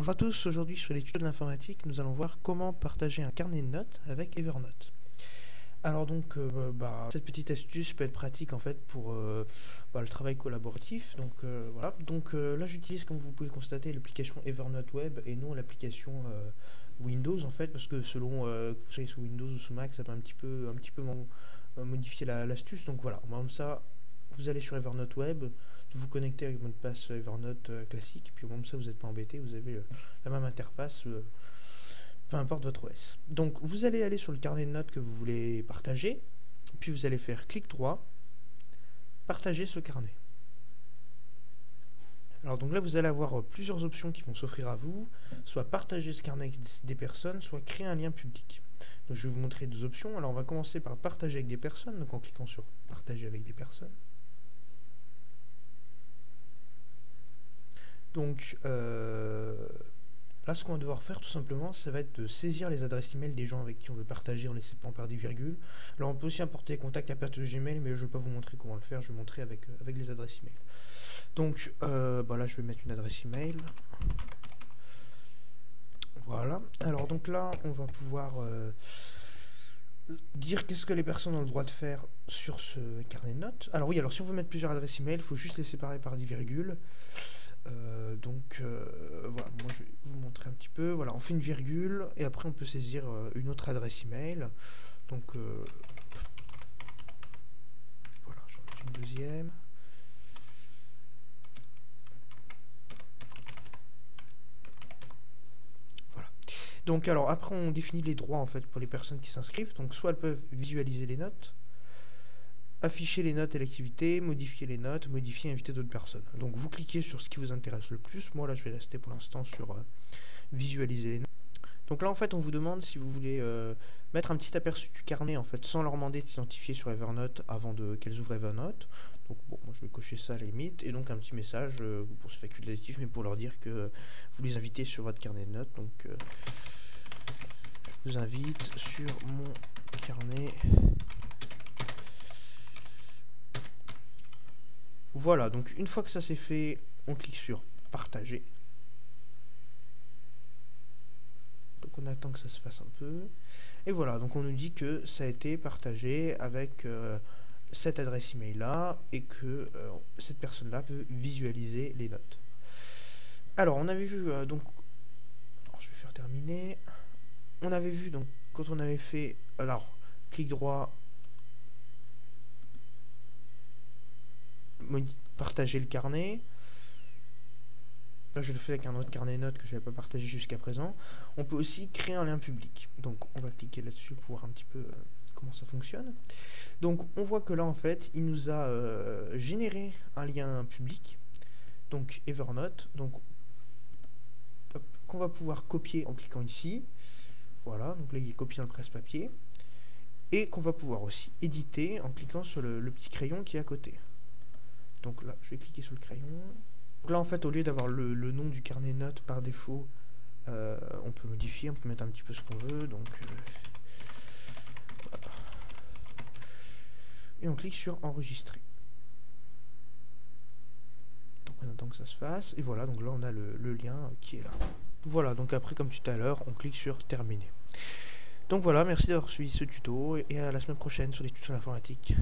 Bonjour à tous, aujourd'hui sur les tutos de l'informatique, nous allons voir comment partager un carnet de notes avec Evernote. Alors donc, cette petite astuce peut être pratique en fait pour le travail collaboratif. Donc voilà. Donc là, j'utilise, comme vous pouvez le constater, l'application Evernote Web et non l'application Windows en fait, parce que selon que vous soyez sous Windows ou sous Mac, ça peut un petit peu modifier l'astuce. Donc voilà, comme ça, vous allez sur Evernote Web, vous connectez avec mot de passe Evernote classique, puis au moment de ça, vous n'êtes pas embêté, vous avez la même interface. Peu importe votre OS. Donc vous allez aller sur le carnet de notes que vous voulez partager, puis vous allez faire clic droit, partager ce carnet. Alors donc là vous allez avoir plusieurs options qui vont s'offrir à vous, soit partager ce carnet avec des personnes, soit créer un lien public. Donc je vais vous montrer deux options. Alors on va commencer par partager avec des personnes, donc en cliquant sur partager avec des personnes. Donc là, ce qu'on va devoir faire tout simplement, ça va être de saisir les adresses email des gens avec qui on veut partager en les séparant par des virgules. Alors on peut aussi importer les contacts à partir de Gmail, mais je ne vais pas vous montrer comment le faire, je vais montrer avec les adresses email. Donc là, je vais mettre une adresse email. Voilà. Alors donc là, on va pouvoir dire qu'est-ce que les personnes ont le droit de faire sur ce carnet de notes. Alors oui, alors si on veut mettre plusieurs adresses email, il faut juste les séparer par des virgules. Voilà, moi je vais vous montrer un petit peu. Voilà, on fait une virgule et après on peut saisir une autre adresse email. Donc voilà, j'en mets une deuxième. Voilà. Donc alors après on définit les droits en fait pour les personnes qui s'inscrivent. Donc soit elles peuvent visualiser les notes, afficher les notes et l'activité, modifier les notes, modifier et inviter d'autres personnes. Donc vous cliquez sur ce qui vous intéresse le plus. Moi là je vais rester pour l'instant sur visualiser les notes. Donc là en fait on vous demande si vous voulez mettre un petit aperçu du carnet en fait sans leur demander de s'identifier sur Evernote avant qu'elles ouvrent Evernote. Donc bon, moi je vais cocher ça à la limite, et donc un petit message pour ce facultatif, mais pour leur dire que vous les invitez sur votre carnet de notes. Donc je vous invite sur mon carnet. Voilà, donc une fois que ça c'est fait, on clique sur partager. Donc on attend que ça se fasse un peu. Et voilà, donc on nous dit que ça a été partagé avec cette adresse email là, et que cette personne là peut visualiser les notes. Alors on avait vu alors je vais faire terminer. On avait vu donc quand on avait fait clic droit, partager le carnet. Là je le fais avec un autre carnet de notes que je n'avais pas partagé jusqu'à présent. On peut aussi créer un lien public. Donc on va cliquer là-dessus pour voir un petit peu comment ça fonctionne. Donc on voit que là en fait il nous a généré un lien public, donc Evernote, donc qu'on va pouvoir copier en cliquant ici. Voilà, donc là il est copié dans le presse-papier, et qu'on va pouvoir aussi éditer en cliquant sur le petit crayon qui est à côté. Donc là je vais cliquer sur le crayon. Donc là en fait au lieu d'avoir le nom du carnet de notes par défaut, on peut modifier, on peut mettre un petit peu ce qu'on veut. Donc voilà. Et on clique sur enregistrer. Donc on attend que ça se fasse, et voilà, donc là on a le lien qui est là. Voilà, donc après comme tout à l'heure on clique sur terminer. Donc voilà, merci d'avoir suivi ce tuto, et à la semaine prochaine sur les tutos informatiques.